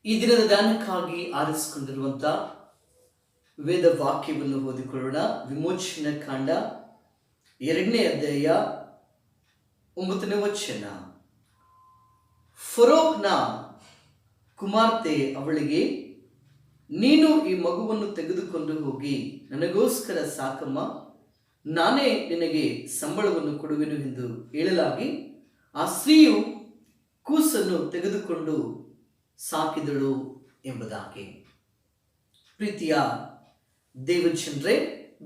ಈ ದಿನದ ಧ್ಯಾನಕ್ಕಾಗಿ ಆರಿಸಿಕೊಂಡಿರುವಂತ ವೇದ ವಾಕ್ಯವನ್ನು ಓದಿಕೊಳ್ಳೋಣ. ವಿಮೋಚನ ಕಾಂಡ 2ನೇ ಅಧ್ಯಾಯ 9ನೇ ವಚನ. ಫರೋಹನ ಕುಮಾರ್ತೆ ಅವಳಿಗೆ, ನೀನು ಈ ಮಗುವನ್ನು ತೆಗೆದುಕೊಂಡು ಹೋಗಿ ನನಗೋಸ್ಕರ ಸಾಕಮ್ಮ, ನಾನೇ ನಿನಗೆ ಸಂಬಳವನ್ನು ಕೊಡುವೆನು ಎಂದು ಹೇಳಲಾಗಿ ಆ ಸ್ತ್ರೀಯು ಕೂಸನ್ನು ತೆಗೆದುಕೊಂಡು ಸಾಕಿದಳು ಎಂಬುದಾಗಿ. ಪ್ರೀತಿಯ ದೇವಜನರೇ,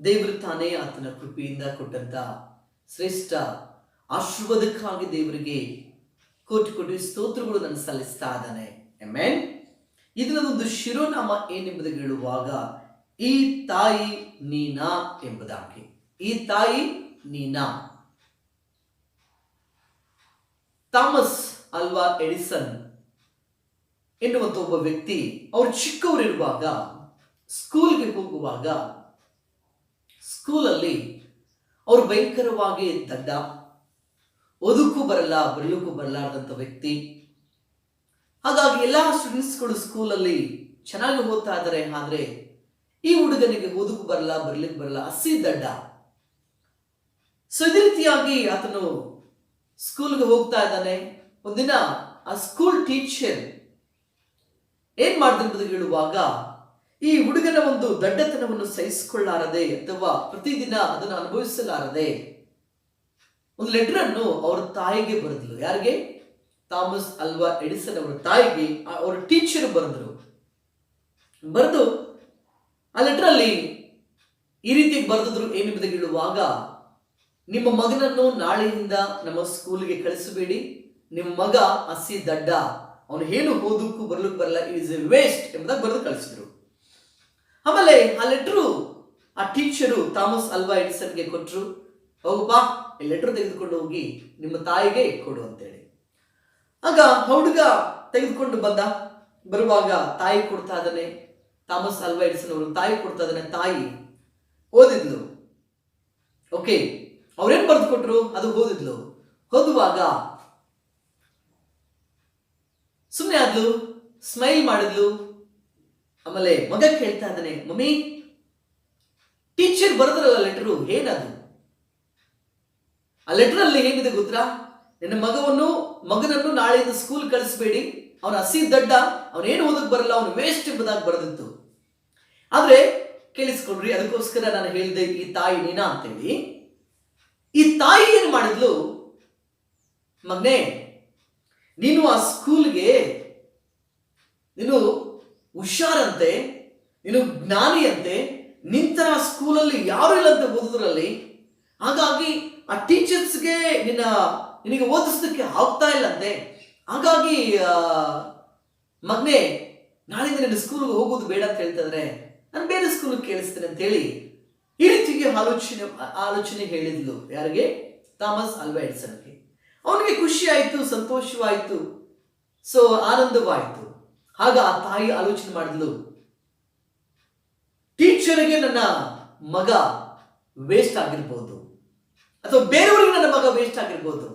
ದೇವರು ತಾನೇ ಆತನ ಕೃಪೆಯಿಂದ ಕೊಟ್ಟಂತ ಶ್ರೇಷ್ಠ ಆಶೀರ್ವಾದಕ್ಕಾಗಿ ದೇವರಿಗೆ ಕೋಟಿ ಕೋಟಿ ಸ್ತೋತ್ರಗಳು ನಾನು ಸಲ್ಲಿಸ್ತಾ ಇದ್ದಾನೆ. ಆಮೆನ್. ಇದನ್ನೊಂದು ಶಿರೋನಾಮ ಏನೆಂಬುದಾಗಿ ಹೇಳುವಾಗ, ಈ ತಾಯಿ ನೀನಾ ಎಂಬುದಾಗಿ. ಈ ತಾಯಿ ನೀನಾ. ಥಾಮಸ್ ಅಲ್ವಾ ಎಡಿಸನ್ ಎನ್ನುವಂತ ಒಬ್ಬ ವ್ಯಕ್ತಿ, ಅವರು ಚಿಕ್ಕವರಿರುವಾಗ ಸ್ಕೂಲ್ಗೆ ಹೋಗುವಾಗ ಸ್ಕೂಲಲ್ಲಿ ಅವರು ಭಯಂಕರವಾಗಿ ದಡ್ಡ, ಓದಕ್ಕೂ ಬರಲ್ಲ ಬರಲಿಕ್ಕೂ ಬರಲಾರ್ದಂಥ ವ್ಯಕ್ತಿ. ಹಾಗಾಗಿ ಎಲ್ಲ ಸ್ಟೂಡೆಂಟ್ಸ್ಗಳು ಸ್ಕೂಲಲ್ಲಿ ಚೆನ್ನಾಗಿ ಓದ್ತಾ ಇದ್ದಾರೆ, ಆದ್ರೆ ಈ ಹುಡುಗನಿಗೆ ಓದಕ್ಕೂ ಬರಲ್ಲ ಬರಲಿಕ್ಕೆ ಬರಲ್ಲ, ಹಸಿ ದಡ್ಡ. ಸೊ ಇದೇ ರೀತಿಯಾಗಿ ಆತನು ಸ್ಕೂಲ್ಗೆ ಹೋಗ್ತಾ ಇದ್ದಾನೆ. ಒಂದಿನ ಆ ಸ್ಕೂಲ್ ಟೀಚರ್ ಏನ್ ಮಾಡಿದ್ರು ಹೇಳುವಾಗ, ಈ ಹುಡುಗನ ಒಂದು ದಡ್ಡತನವನ್ನು ಸಹಿಸಿಕೊಳ್ಳಾರದೆ ಅಥವಾ ಪ್ರತಿದಿನ ಅದನ್ನು ಅನುಭವಿಸಲಾರದೆ ಒಂದು ಲೆಟರ್ ಅನ್ನು ಅವರ ತಾಯಿಗೆ ಬರೆದ್ಲು. ಯಾರಿಗೆ? ಥಾಮಸ್ ಅಲ್ವಾ ಎಡಿಸನ್ ಅವರ ತಾಯಿಗೆ ಅವರ ಟೀಚರ್ ಬರೆದು ಆ ಲೆಟರ್ ಅಲ್ಲಿ ಈ ರೀತಿ ಬರೆದಿದ್ರು. ಏನೆಂಬುದಾಗಿ ಹೇಳುವಾಗ, ನಿಮ್ಮ ಮಗನನ್ನು ನಾಳೆಯಿಂದ ನಮ್ಮ ಸ್ಕೂಲ್ಗೆ ಕಳಿಸಬೇಡಿ, ನಿಮ್ಮ ಮಗ ಹಸಿ ದಡ್ಡ, ಅವನು ಏನು ಓದಕ್ಕೂ ಬರ್ಲಿಕ್ಕೆ ಬರಲ್ಲ, ಇಸ್ ಎ ವೇಸ್ಟ್ ಎಂಬುದಾಗಿ ಬರೆದು ಕಳಿಸಿದ್ರು. ಆಮೇಲೆ ಆ ಲೆಟರು ಆ ಟೀಚರು ಥಾಮಸ್ ಅಲ್ವಾ ಎಡಿಸನ್ಗೆ ಕೊಟ್ಟರು. ಹೋಗಪ್ಪ, ಈ ಲೆಟರ್ ತೆಗೆದುಕೊಂಡು ಹೋಗಿ ನಿಮ್ಮ ತಾಯಿಗೆ ಕೊಡು ಅಂತೇಳಿ. ಆಗ ಹುಡುಗ ತೆಗೆದುಕೊಂಡು ಬರುವಾಗ ತಾಯಿ ಕೊಡ್ತಾ ಇದ್ದಾನೆ. ಥಾಮಸ್ ಅಲ್ವಾ ಎಡಿಸನ್ ಅವರು ತಾಯಿ ಕೊಡ್ತಾ ಇದ್ದಾನೆ. ತಾಯಿ ಓದಿದ್ಲು. ಓಕೆ, ಅವ್ರೇನ್ ಬರೆದು ಕೊಟ್ರು ಅದು ಓದಿದ್ಲು. ಓದುವಾಗ ಸುಮ್ಮನೆ ಆದ್ಲು, ಸ್ಮೈಲ್ ಮಾಡಿದ್ಲು. ಆಮೇಲೆ ಮಗ ಕೇಳ್ತಾ ಇದ್ದಾನೆ, ಮಮ್ಮಿ ಟೀಚರ್ ಬರೆದ್ರಲ್ಲ ಲೆಟರು, ಏನದು? ಆ ಲೆಟರ್ ಅಲ್ಲಿ ಏನಿದೆ ಗೊತ್ತಾ? ನಿನ್ನ ಮಗನನ್ನು ನಾಳೆಯಿಂದ ಸ್ಕೂಲ್ ಕಳಿಸ್ಬೇಡಿ, ಅವನ ಹಸಿ ದಡ್ಡ, ಅವನೇನು ಓದಕ್ ಬರಲ್ಲ, ಅವನು ವೇಸ್ಟ್ ಎಂಬುದಾಗಿ ಬರೆದಿತ್ತು. ಆದ್ರೆ ಕೇಳಿಸ್ಕೊಡ್ರಿ, ಅದಕ್ಕೋಸ್ಕರ ನಾನು ಹೇಳಿದೆ ಈ ತಾಯಿ ನೀನಾ ಅಂತೇಳಿ. ಈ ತಾಯಿ ಏನು ಮಾಡಿದ್ಲು, ಮಗನೇ ನೀನು ಆ ಸ್ಕೂಲ್ಗೆ ನೀನು ಹುಷಾರಂತೆ, ನೀನು ಜ್ಞಾನಿಯಂತೆ, ನಿಂತರ ಸ್ಕೂಲಲ್ಲಿ ಯಾರು ಇಲ್ಲಂತೆ ಓದೋದ್ರಲ್ಲಿ. ಹಾಗಾಗಿ ಆ ಟೀಚರ್ಸ್ಗೆ ನಿನಗೆ ಓದಿಸೋದಕ್ಕೆ ಆಗ್ತಾ ಇಲ್ಲಂತೆ. ಹಾಗಾಗಿ ಮಗನೇ ನಾಳೆಯಿಂದ ನಿನ್ನ ಸ್ಕೂಲ್ಗೆ ಹೋಗೋದು ಬೇಡ ಅಂತ ಹೇಳ್ತಾ ಇದ್ರೆ ನಾನು ಬೇರೆ ಸ್ಕೂಲ್ಗೆ ಕೇಳಿಸ್ತೇನೆ ಅಂತ ಹೇಳಿ ಈ ರೀತಿಗೆ ಆಲೋಚನೆ ಹೇಳಿದ್ಲು. ಯಾರಿಗೆ? ಥಾಮಸ್ ಅಲ್ವಾ ಎಡಿಸನ್ಗೆ. ಅವನಿಗೆ ಖುಷಿ ಆಯ್ತು, ಸಂತೋಷವಾಯ್ತು, ಸೊ ಆನಂದವಾಯ್ತು. ಆಗ ಆ ತಾಯಿ ಆಲೋಚನೆ ಮಾಡಿದ್ಲು, ಟೀಚರ್ಗೆ ನನ್ನ ಮಗ ವೇಸ್ಟ್ ಆಗಿರ್ಬೋದು, ಅಥವಾ ಬೇರೆಯವರಿಗೆ ನನ್ನ ಮಗ ವೇಸ್ಟ್ ಆಗಿರ್ಬೋದು,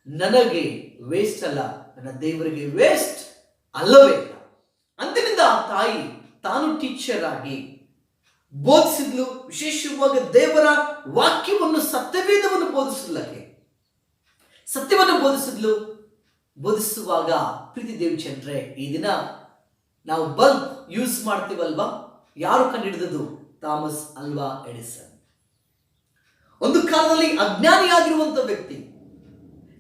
ನನಗೆ ವೇಸ್ಟ್ ಅಲ್ಲ, ನನ್ನ ದೇವರಿಗೆ ವೇಸ್ಟ್ ಅಲ್ಲವೇ ಇಲ್ಲ. ಅಂದಿನಿಂದ ಆ ತಾಯಿ ತಾನು ಟೀಚರ್ ಆಗಿ ಬೋಧಿಸಿದ್ಲು. ವಿಶೇಷವಾಗಿ ದೇವರ ವಾಕ್ಯವನ್ನು, ಸತ್ಯವೇದವನ್ನು ಬೋಧಿಸಿದ್ಲಕ್ಕೆ, ಸತ್ಯವನ್ನು ಬೋಧಿಸಿದ್ಲು. ಬೋಧಿಸುವಾಗ ಪ್ರೀತಿ ದೇವಜನರೇ, ಈ ದಿನ ನಾವು ಬಲ್ಬ್ ಯೂಸ್ ಮಾಡ್ತೀವಲ್ವಾ, ಯಾರು ಕಂಡುಹಿಡಿದದ್ದು? ಥಾಮಸ್ ಅಲ್ವಾ ಎಡಿಸನ್. ಒಂದು ಕಾಲದಲ್ಲಿ ಅಜ್ಞಾನಿಯಾಗಿರುವಂತ ವ್ಯಕ್ತಿ,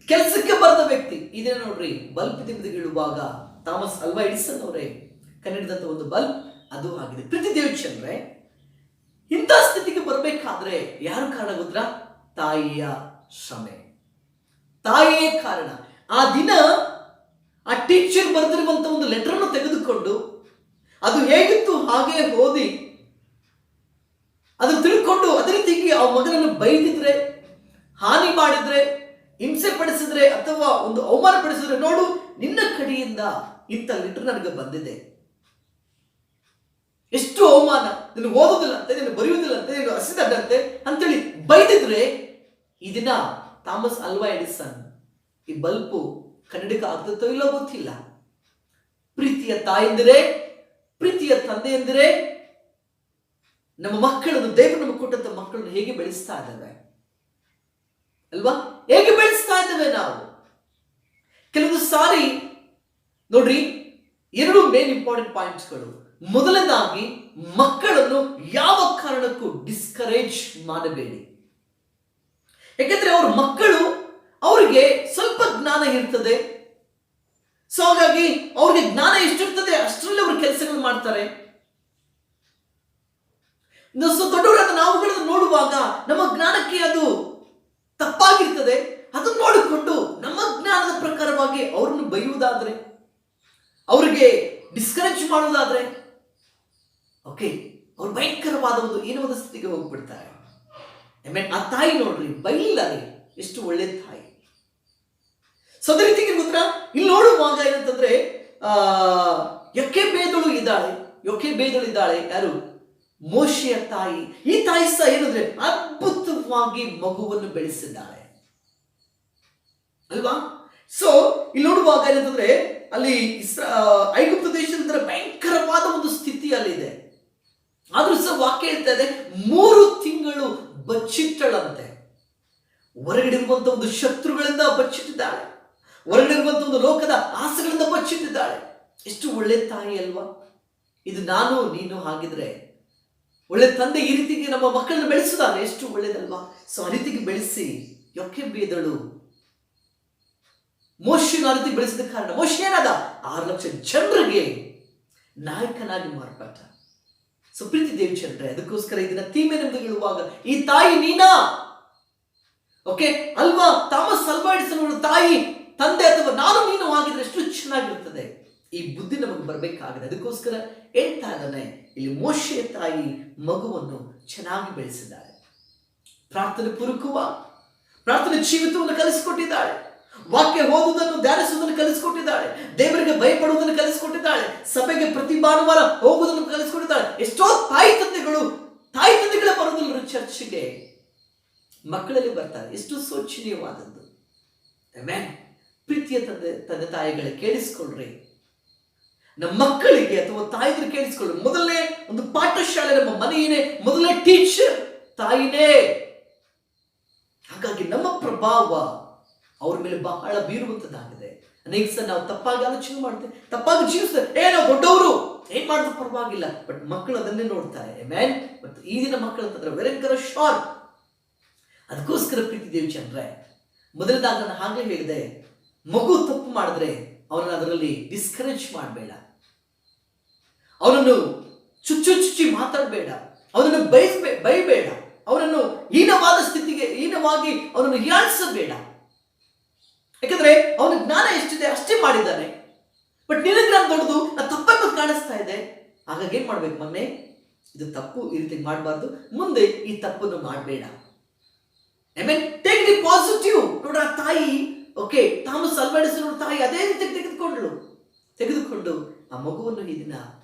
ಕೆಲಸಕ್ಕೆ ಬರದ ವ್ಯಕ್ತಿ. ಇದೇ ನೋಡ್ರಿ, ಬಲ್ಬ್ ತೆಗೆದು ಹೇಳುವಾಗ ಥಾಮಸ್ ಅಲ್ವಾ ಎಡಿಸನ್ ಅವರೇ ಕಂಡುಹಿಡಿದಂತ ಒಂದು ಬಲ್ಬ್ ಅದು ಆಗಿದೆ. ಪ್ರೀತಿ ದೇವಜನರೇ, ಇಂಥ ಸ್ಥಿತಿಗೆ ಬರಬೇಕಾದ್ರೆ ಯಾರು ಕಾರಣ ಗೊತ್ತಾ? ತಾಯಿಯ ಶ್ರಮೆ, ತಾಯಿಯೇ ಕಾರಣ. ಆ ದಿನ ಆ ಟೀಚರ್ ಬರೆದಿರುವಂತ ಒಂದು ಲೆಟರ್ ಅನ್ನು ತೆಗೆದುಕೊಂಡು ಅದು ಹೇಗಿತ್ತು ಹಾಗೆ ಓದಿ ಅದನ್ನು ತಿಳ್ಕೊಂಡು ಅದೇ ರೀತಿಗೆ ಆ ಮಗನನ್ನು ಬೈದಿದ್ರೆ, ಹಾನಿ ಮಾಡಿದ್ರೆ, ಹಿಂಸೆ ಪಡಿಸಿದ್ರೆ ಅಥವಾ ಒಂದು ಅವಮಾನ ಪಡಿಸಿದ್ರೆ, ನೋಡು ನಿನ್ನ ಕಡೆಯಿಂದ ಇಂಥ ಲೆಟರ್ ನನಗೆ ಬಂದಿದೆ, ಎಷ್ಟು ಅವಮಾನ, ನೀನು ಓದುದಿಲ್ಲ ಅಂತೆ, ನೀನು ಬರೆಯುವುದಿಲ್ಲ ಅಂತೆ, ನೀನು ಹಸಿದಡ್ಡಂತೆ ಅಂತೇಳಿ ಬೈದಿದ್ರೆ, ಈ ದಿನ ಥಾಮಸ್ ಅಲ್ವಾ ಎಡಿಸನ್ ಈ ಬಲ್ಬು ಕನ್ನಡಕ್ಕೆ ಆಗ್ತದೋ ಇಲ್ಲೋ ಗೊತ್ತಿಲ್ಲ. ಪ್ರೀತಿಯ ತಾಯಂದಿರೇ, ಪ್ರೀತಿಯ ತಂದೆಯಂದಿರೇ, ನಮ್ಮ ಮಕ್ಕಳನ್ನು, ದೇವರು ನಮಗೆ ಕೊಟ್ಟಂತ ಮಕ್ಕಳನ್ನು ಹೇಗೆ ಬೆಳೆಸ್ತಾ ಇದ್ದೇವೆ ಅಲ್ವಾ? ಹೇಗೆ ಬೆಳೆಸ್ತಾ ಇದ್ದೇವೆ ನಾವು? ಕೆಲವೊಂದು ಸಾರಿ ನೋಡ್ರಿ, ಎರಡು ಮೇನ್ ಇಂಪಾರ್ಟೆಂಟ್ ಪಾಯಿಂಟ್ಸ್ಗಳು. ಮೊದಲನೇದಾಗಿ, ಮಕ್ಕಳನ್ನು ಯಾವ ಕಾರಣಕ್ಕೂ ಡಿಸ್ಕರೇಜ್ ಮಾಡಬೇಡಿ. ಯಾಕೆಂದ್ರೆ ಅವ್ರ ಮಕ್ಕಳು, ಅವ್ರಿಗೆ ಸ್ವಲ್ಪ ಜ್ಞಾನ ಇರ್ತದೆ. ಸೊ ಹಾಗಾಗಿ ಅವ್ರಿಗೆ ಜ್ಞಾನ ಎಷ್ಟಿರ್ತದೆ ಅಷ್ಟರಲ್ಲಿ ಅವ್ರ ಕೆಲಸಗಳು ಮಾಡ್ತಾರೆ. ದೊಡ್ಡವರಾದ ನಾವುಗಳನ್ನು ನೋಡುವಾಗ ನಮ್ಮ ಜ್ಞಾನಕ್ಕೆ ಅದು ತಪ್ಪಾಗಿರ್ತದೆ. ಅದನ್ನು ನೋಡಿಕೊಂಡು ನಮ್ಮ ಜ್ಞಾನದ ಪ್ರಕಾರವಾಗಿ ಅವ್ರನ್ನು ಬೈಯುವುದಾದ್ರೆ, ಅವರಿಗೆ ಡಿಸ್ಕರೇಜ್ ಮಾಡುವುದಾದ್ರೆ, ಓಕೆ, ಅವ್ರು ಭಯಂಕರವಾದ ಏನೋ ಒಂದು ಸ್ಥಿತಿಗೆ ಹೋಗ್ಬಿಡ್ತಾರೆ. ಆ ತಾಯಿ ನೋಡ್ರಿ, ಬೈಲಿಲ್ಲದೆ ಎಷ್ಟು ಒಳ್ಳೆ ತಾಯಿ. ಸೊ ಅದೇ ರೀತಿ ಗೊತ್ತಾ, ಇಲ್ಲಿ ನೋಡುವಾಗ ಏನಂತಂದ್ರೆ, ಯೊಕೆಬೇದಳು ಇದ್ದಾಳೆ. ಯಾರು? ಮೋಶೆಯ ತಾಯಿ. ಈ ತಾಯಿ ಸಹ ಏನಂದ್ರೆ ಅದ್ಭುತವಾಗಿ ಮಗುವನ್ನು ಬೆಳೆಸಿದ್ದಾಳೆ ಅಲ್ವಾ? ಸೊ ಇಲ್ಲಿ ನೋಡುವಾಗ ಏನಂತಂದ್ರೆ, ಅಲ್ಲಿ ಐಗುಪ್ತ ದೇಶದ ಭಯಂಕರವಾದ ಒಂದು ಸ್ಥಿತಿ ಅಲ್ಲಿದೆ. ಆದ್ರೂ ಸಹ ವಾಕ್ಯ ಹೇಳ್ತಾ ಇದೆ, 3 ತಿಂಗಳು ಬಚ್ಚಿಟ್ಟಳಂತೆ. ಹೊರಗಡೆ ಇರುವಂತ ಒಂದು ಶತ್ರುಗಳಿಂದ ಬಚ್ಚಿಟ್ಟಿದ್ದಾಳೆ, ಹೊರಗಡೆ ಇರುವಂತ ಒಂದು ಲೋಕದ ಆಸೆಗಳಿಂದ ಬಚ್ಚಿಟ್ಟಿದ್ದಾಳೆ. ಎಷ್ಟು ಒಳ್ಳೆ ತಾಯಿ ಅಲ್ವಾ? ಇದು ನಾನು ನೀನು ಆಗಿದ್ರೆ, ಒಳ್ಳೆ ತಂದೆ ಈ ರೀತಿಗೆ ನಮ್ಮ ಮಕ್ಕಳನ್ನು ಬೆಳೆಸುತ್ತಾನೆ, ಎಷ್ಟು ಒಳ್ಳೇದಲ್ವಾ? ಸೊ ಆ ರೀತಿಗೆ ಬೆಳೆಸಿ ಯೊಕೆಬೇದಳು ಮೋಶೆಯನ್ನು ಆ ರೀತಿ ಬೆಳೆಸಿದ ಕಾರಣ ಮೋಶೆ ಏನಾದ? 6 ಲಕ್ಷ ಜನರಿಗೆ ನಾಯಕನಾಗಿ ಮಾರ್ಪಟ್ಟ. ಸೊ ಪ್ರೀತಿ ದೇವಿ ಜನರೇ, ಅದಕ್ಕೋಸ್ಕರ ಇದನ್ನ ಥೀಮೆ ನಮ್ದು ಹೇಳುವಾಗ, ಈ ತಾಯಿ ನೀನಾ? ಓಕೆ ಅಲ್ವಾ? ಥಾಮಸ್ ಅಲ್ವಾ ಎಡಿಸನ್ ತಾಯಿ, ತಂದೆ ಅಥವಾ ನಾನು ನೀನು ಆಗಿದ್ರೆ ಎಷ್ಟು ಚೆನ್ನಾಗಿರ್ತದೆ. ಈ ಬುದ್ಧಿ ನಮಗೆ ಬರಬೇಕಾಗಿದೆ. ಅದಕ್ಕೋಸ್ಕರ ಹೇಳ್ತಾ ಇದ್ದಾನೆ, ಇಲ್ಲಿ ಮೋಶೆಯ ತಾಯಿ ಮಗುವನ್ನು ಚೆನ್ನಾಗಿ ಬೆಳೆಸಿದ್ದಾಳೆ. ಪ್ರಾರ್ಥನೆ ಪೂರ್ವಕವ, ಪ್ರಾರ್ಥನೆ ಜೀವಿತವನ್ನು ಕಲಿಸಿಕೊಟ್ಟಿದ್ದಾಳೆ. ವಾಕ್ಯ ಓದುವುದನ್ನು, ಧ್ಯಾನಿಸುವುದನ್ನು ಕಲಿಸಿಕೊಟ್ಟಿದ್ದಾಳೆ. ದೇವರಿಗೆ ಭಯಪಡುವುದನ್ನು ಕಲಿಸಿಕೊಟ್ಟಿದ್ದಾಳೆ. ಸಭೆಗೆ ಪ್ರತಿ ಭಾನುವಾರ ಹೋಗುವುದನ್ನು ಕಲಿಸಿಕೊಟ್ಟಿದ್ದಾಳೆ. ಎಷ್ಟೋ ತಾಯಿ ತಂದೆಗಳೇ ಬರುವುದಿಲ್ಲ ಚರ್ಚ್ಗೆ, ಮಕ್ಕಳಲ್ಲಿ ಬರ್ತಾರೆ. ಎಷ್ಟು ಶೋಚನೀಯವಾದದ್ದು. ಪ್ರೀತಿಯ ತಂದೆ ತಾಯಿಗಳೇ, ಕೇಳಿಸ್ಕೊಳ್ರಿ. ನಮ್ಮ ಮಕ್ಕಳಿಗೆ ಅಥವಾ ತಾಯಿದ್ರು ಕೇಳಿಸ್ಕೊಳ್ಳಿ, ಮೊದಲನೇ ಒಂದು ಪಾಠಶಾಲೆ ನಮ್ಮ ಮನೆಯೇ, ಮೊದಲನೇ ಟೀಚರ್ ತಾಯಿನೇ. ಹಾಗಾಗಿ ನಮ್ಮ ಪ್ರಭಾವ ಅವ್ರ ಮೇಲೆ ಬಹಳ ಬೀರುವಂತದ್ದಾಗಿದೆ. ಅನೇಕ ಸಲ ನಾವು ತಪ್ಪಾಗಿ ಆಲೋಚನೆ ಮಾಡ್ತೇವೆ, ತಪ್ಪಾಗಿ ಜೀವಿಸ್ತೇವೆ. ನಾವು ದೊಡ್ಡವರು ಏನ್ ಮಾಡಿದ್ರು ಪರವಾಗಿಲ್ಲ, ಬಟ್ ಮಕ್ಕಳು ಅದನ್ನೇ ನೋಡ್ತಾರೆ. ಮತ್ತು ಈ ದಿನ ಮಕ್ಕಳು ಅಂತಂದ್ರೆ ಭಯಂಕರ ಶಾರ್ಪ್. ಅದಕ್ಕೋಸ್ಕರ ಪ್ರೀತಿ ದೇವಿ ಜನರೇ, ಮೊದಲದಾಗ ನಾನು ಹಾಗೆ ಹೇಳಿದೆ, ಮಗು ತಪ್ಪು ಮಾಡಿದ್ರೆ ಅವನನ್ನು ಅದರಲ್ಲಿ ಡಿಸ್ಕರೇಜ್ ಮಾಡಬೇಡ, ಅವನನ್ನು ಚುಚ್ಚಿ ಮಾತಾಡಬೇಡ, ಅವನನ್ನು ಬೈಬೇಡ, ಅವನನ್ನು ಹೀನವಾದ ಸ್ಥಿತಿಗೆ ಹೀನವಾಗಿ ಅವನನ್ನು ಹೀಯಾಳಿಸಬೇಡ. ಯಾಕಂದ್ರೆ ಅವನ ಜ್ಞಾನ ಎಷ್ಟಿದೆ ಅಷ್ಟೇ ಮಾಡಿದ್ದಾನೆ. ಬಟ್ ನಿನ್ನ ಜ್ಞಾನ ದೊಡ್ಡದು, ನಾನು ತಪ್ಪನ್ನು ಕಾಣಿಸ್ತಾ ಇದೆ. ಹಾಗಾಗಿ ಏನ್ ಮಾಡ್ಬೇಕು ಮೊನ್ನೆ, ಇದು ತಪ್ಪು, ಈ ರೀತಿ ಮಾಡಬಾರ್ದು, ಮುಂದೆ ಈ ತಪ್ಪನ್ನು ಮಾಡಬೇಡ. Take the positive. ನೋಡ್ರ ತಾಯಿ, ಓಕೆ, ಥಾಮಸ್ ಅಲ್ವಾ ಎಡಿಸನ್ ತಾಯಿ ಅದೇ ರೀತಿ ತೆಗೆದುಕೊಂಡು ಆ ಮಗುವನ್ನು ಈ ದಿನ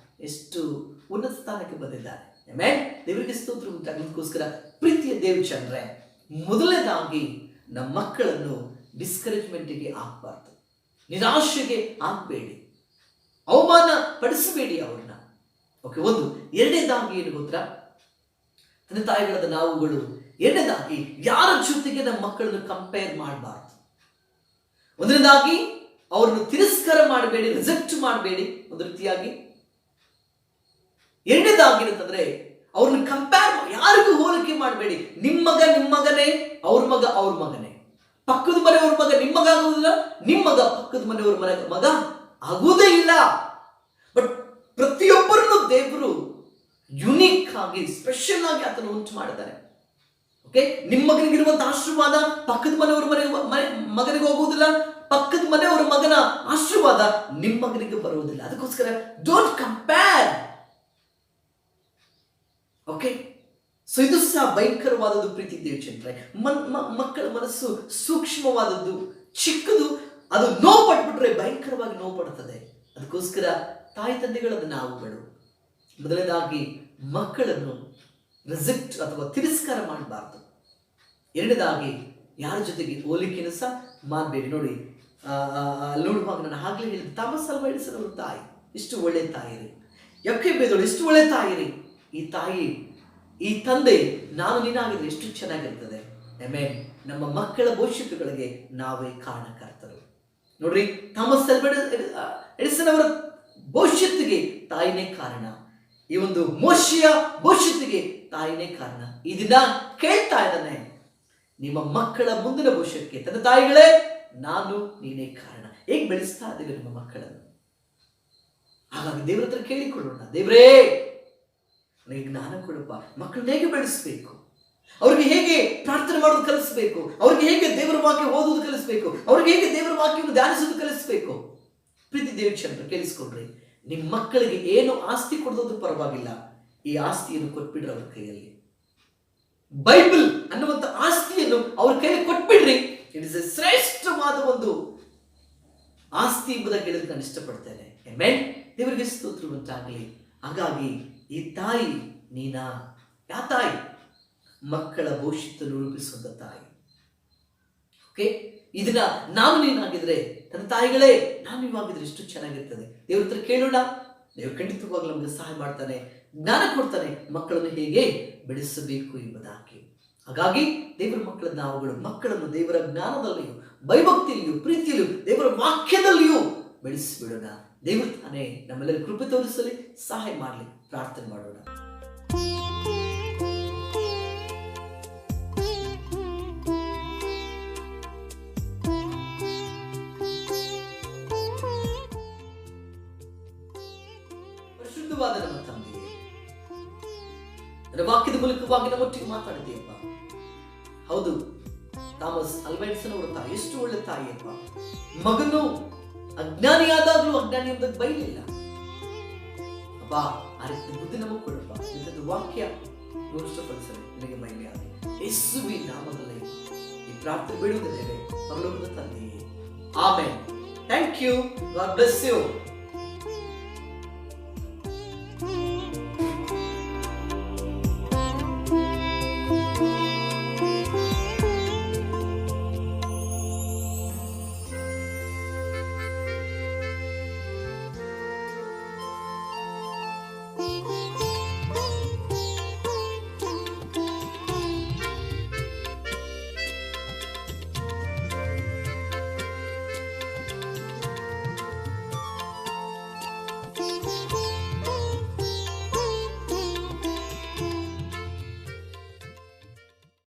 ಎಷ್ಟು ಉನ್ನತ ಸ್ಥಾನಕ್ಕೆ ಬಂದಿದ್ದಾರೆ. ದೇವರಿಗೆ ಸ್ತೋತ್ರ ಉಂಟಾಗಲಿಕ್ಕೋಸ್ಕರ ಪ್ರೀತಿಯ ದೇವಿ ಜನರೇ, ಮೊದಲನೇದಾಗಿ ನಮ್ಮ ಮಕ್ಕಳನ್ನು ಡಿಸ್ಕರೇಜ್ಮೆಂಟ್ಗೆ ಹಾಕಬಾರ್ದು, ನಿರಾಶೆಗೆ ಹಾಕಬೇಡಿ, ಅವಮಾನ ಪಡಿಸಬೇಡಿ ಅವ್ರನ್ನ. ಓಕೆ, ಒಂದು. ಎರಡನೇದಾಗಿ ಏನು ಗೊತ್ತಾ, ತಂದೆ ತಾಯಿಗಳಾದ ನಾವುಗಳು, ಎರಡನೇದಾಗಿ ಯಾರ ಜೊತೆಗೆ ನಮ್ಮ ಮಕ್ಕಳನ್ನು ಕಂಪೇರ್ ಮಾಡಬಾರ್ದು. ಒಂದನೇದಾಗಿ ಅವರನ್ನು ತಿರಸ್ಕಾರ ಮಾಡಬೇಡಿ, ರಿಜೆಕ್ಟ್ ಮಾಡಬೇಡಿ ಒಂದು ರೀತಿಯಾಗಿ. ಎರಡನೇದಾಗಿ ಅಂತಂದ್ರೆ ಅವ್ರನ್ನ ಕಂಪೇರ್, ಯಾರಿಗೂ ಹೋಲಿಕೆ ಮಾಡಬೇಡಿ. ನಿಮ್ಮ ಮಗನೇ, ಅವ್ರ ಮಗನೇ, ಪಕ್ಕದ ಮನೆಯವ್ರ ಮಗ ನಿಮ್ಮ ಮಗ ಆಗುವುದಿಲ್ಲ, ನಿಮ್ಮ ಮಗ ಪಕ್ಕದ ಮನೆಯವ್ರ ಮಗ ಆಗುವುದೇ ಇಲ್ಲ. ಬಟ್ ಪ್ರತಿಯೊಬ್ಬರನ್ನು ದೇವರು ಯುನೀಕ್ ಆಗಿ, ಸ್ಪೆಷಲ್ ಆಗಿ ಆತನ ಉಂಟು ಮಾಡಿದ್ದಾರೆ. ಓಕೆ, ನಿಮ್ಮ ಮಗನಿಗಿರುವಂತಹ ಆಶೀರ್ವಾದ ಪಕ್ಕದ ಮನೆಯವ್ರ ಮಗನಿಗೆ ಹೋಗುವುದಿಲ್ಲ, ಪಕ್ಕದ ಮನೆಯವರ ಮಗನ ಆಶೀರ್ವಾದ ನಿಮ್ಮ ಮಗನಿಗೆ ಬರುವುದಿಲ್ಲ. ಅದಕ್ಕೋಸ್ಕರ ಡೋಂಟ್ ಕಂಪೇರ್. ಓಕೆ, ಸೊ ಇದು ಸಹ ಭಯಂಕರವಾದದ್ದು ಪ್ರೀತಿ ದೇವಿ ಜನರೇ. ಮಕ್ಕಳ ಮನಸ್ಸು ಸೂಕ್ಷ್ಮವಾದದ್ದು, ಚಿಕ್ಕದು. ಅದು ನೋವು ಪಟ್ಬಿಟ್ರೆ ಭಯಂಕರವಾಗಿ ನೋವು ಪಡುತ್ತದೆ. ಅದಕ್ಕೋಸ್ಕರ ತಾಯಿ ತಂದೆಗಳಾದ ನಾವುಗಳು ಮೊದಲನೇದಾಗಿ ಮಕ್ಕಳನ್ನು ರಿಜೆಕ್ಟ್ ಅಥವಾ ತಿರಸ್ಕಾರ ಮಾಡಬಾರ್ದು. ಎರಡನೇದಾಗಿ ಯಾರ ಜೊತೆಗೆ ಹೋಲಿಕೆಯನ್ನು ಸಹ ಮಾಡಬೇಡಿ. ನೋಡುವಾಗ ನಾನು ಆಗ್ಲೇ ಹೇಳಿದ ಥಾಮಸ್ ಅಲ್ವಾ ಎಡಿಸನ್ ಅವರ ತಾಯಿ, ಇಷ್ಟು ಒಳ್ಳೆ ತಾಯಿರಿ. ಯೊಕೆಬೇದಳು ಇಷ್ಟು ಒಳ್ಳೆ ತಾಯಿರಿ. ಈ ತಾಯಿ, ಈ ತಂದೆ ನಾನು ನೀನಾಗಿದ್ರೆ ಎಷ್ಟು ಚೆನ್ನಾಗಿರ್ತದೆ. ಆಮೆನ್. ನಮ್ಮ ಮಕ್ಕಳ ಭವಿಷ್ಯತ್ತುಗಳಿಗೆ ನಾವೇ ಕಾರಣಕರ್ತರು. ನೋಡ್ರಿ, ಥಾಮಸ್ ಎಡಿಸನ್ ಅವರ ಭವಿಷ್ಯತ್ತಿಗೆ ತಾಯಿನೇ ಕಾರಣ. ಈ ಒಂದು ಮೋಶೆಯ ಭವಿಷ್ಯತ್ತಿಗೆ ತಾಯಿನೇ ಕಾರಣ. ಈ ದಿನ ಕೇಳ್ತಾ ಇದ್ದಾನೆ, ನಿಮ್ಮ ಮಕ್ಕಳ ಮುಂದಿನ ಭವಿಷ್ಯಕ್ಕೆ ತನ್ನ ತಾಯಿಗಳೇ ನಾನು ನೀನೇ ಕಾರಣ. ಹೇಗೆ ಬೆಳೆಸ್ತಾ ಇದ್ದೇವೆ ನಿಮ್ಮ ಮಕ್ಕಳನ್ನು? ಹಾಗಾಗಿ ದೇವರ ಹತ್ರ ಕೇಳಿಕೊಳ್ಳೋಣ, ದೇವರೇ ನನಗೆ ಜ್ಞಾನ ಕೊಡಪ್ಪ, ಮಕ್ಕಳನ್ನ ಹೇಗೆ ಬೆಳೆಸಬೇಕು, ಅವ್ರಿಗೆ ಹೇಗೆ ಪ್ರಾರ್ಥನೆ ಮಾಡೋದು ಕಲಿಸ್ಬೇಕು, ಅವ್ರಿಗೆ ಹೇಗೆ ದೇವರ ವಾಕ್ಯ ಓದುವುದು ಕಲಿಸ್ಬೇಕು, ಅವ್ರಿಗೆ ಹೇಗೆ ದೇವರ ವಾಕ್ಯವನ್ನು ಧ್ಯಾನಿಸೋದು ಕಲಿಸ್ಬೇಕು. ಪ್ರೀತಿ ದೇವಚಂದ್ರ ಕೇಳಿಸ್ಕೊಂಡ್ರಿ, ನಿಮ್ಮ ಮಕ್ಕಳಿಗೆ ಏನು ಆಸ್ತಿ ಕೊಡೋದು ಪರವಾಗಿಲ್ಲ, ಈ ಆಸ್ತಿಯನ್ನು ಕೊಟ್ಬಿಡ್ರಿ ಅವ್ರ ಕೈಯಲ್ಲಿ. ಬೈಬಲ್ ಅನ್ನುವಂಥ ಆಸ್ತಿಯನ್ನು ಅವ್ರ ಕೈಯಲ್ಲಿ ಕೊಟ್ಬಿಡ್ರಿ. ಇಟ್ ಇಸ್ ಎ ಶ್ರೇಷ್ಠವಾದ ಒಂದು ಆಸ್ತಿ ಎಂಬುದಾಗಿ ಹೇಳೋದಕ್ಕೆ ನಾನು ಇಷ್ಟಪಡ್ತೇನೆ. ಆಮೆನ್. ದೇವರಿಗೆ ಸ್ತೋತ್ರ ಉಂಟಾಗಲಿ. ಹಾಗಾಗಿ ಈ ತಾಯಿ ನೀನಾ, ಯಾ ತಾಯಿ? ಮಕ್ಕಳ ಭವಿಷ್ಯವನ್ನು ರೂಪಿಸುವಂತ ತಾಯಿ. ಓಕೆ, ಇದನ್ನ ನಾನು ನೀನಾಗಿದ್ರೆ, ತನ್ನ ತಾಯಿಗಳೇ ನಾನು ನೀವಾಗಿದ್ರೆ ಎಷ್ಟು ಚೆನ್ನಾಗಿರ್ತದೆ. ದೇವ್ರ ಹತ್ರ ಕೇಳೋಣ, ದೇವ್ರು ಖಂಡಿತವಾಗ್ಲೂ ನಮಗೆ ಸಹಾಯ ಮಾಡ್ತಾನೆ, ಜ್ಞಾನ ಕೊಡ್ತಾನೆ, ಮಕ್ಕಳನ್ನು ಹೇಗೆ ಬೆಳೆಸಬೇಕು ಎಂಬುದಾಗಿ. ಹಾಗಾಗಿ ದೇವರ ಮಕ್ಕಳನ್ನು ದೇವರ ಜ್ಞಾನದಲ್ಲಿಯೂ, ಭಯಭಕ್ತಿಯಲ್ಲಿಯೂ, ಪ್ರೀತಿಯಲ್ಲಿಯೂ, ದೇವರ ವಾಕ್ಯದಲ್ಲಿಯೂ ಬೆಳೆಸಿಬಿಡೋಣ. ದೇವರು ತಾನೇ ನಮ್ಮೆಲ್ಲರಿಗೂ ಕೃಪೆ ತೋರಿಸಲಿ, ಸಹಾಯ ಮಾಡಲಿ. ಪ್ರಾರ್ಥನೆ ಮಾಡೋಣ. ಪರಿಶುದ್ಧವಾದ ನಮ್ಮ ತಂದೆಯೇ, ನನ್ನ ವಾಕ್ಯದ ಮೂಲಕವಾಗಿ ನಮ್ಮೊಟ್ಟಿಗೆ ಮಾತಾಡಿದೆಯಪ್ಪ. ಹೌದು, ಥಾಮಸ್ ಅಲ್ವಾ ಎಡಿಸನ್ ಅವರ ತಾಯಿ ಎಷ್ಟು ಒಳ್ಳೆ ತಾಯಿಯಪ್ಪ. ಮಗನು ಅಜ್ಞಾನಿಯಾದಾಗ್ಲೂ ಅಜ್ಞಾನಿ ಎಂಬುದಕ್ಕೆ ಬೈಲಿಲ್ಲ ಅಪ್ಪ. ಆ ರೀತಿ ಬುದ್ಧಿ ನಮಗೆ ಕೊಡಪ್ಪ. ಇಂಥದ್ದು ವಾಕ್ಯ ಇಷ್ಟಪಡಿಸಲಿ, ನಿನಗೆ ಮಹಿಮೆ ಆಗಲಿ. ಯೇಸುವಿನ ನಾಮದಲ್ಲಿ ಈ ಪ್ರಾರ್ಥನೆ ಬೇಡುವುದೇ ಪರಲೋಕದ ತಂದೆಯೇ, amen. Thank you. God bless you.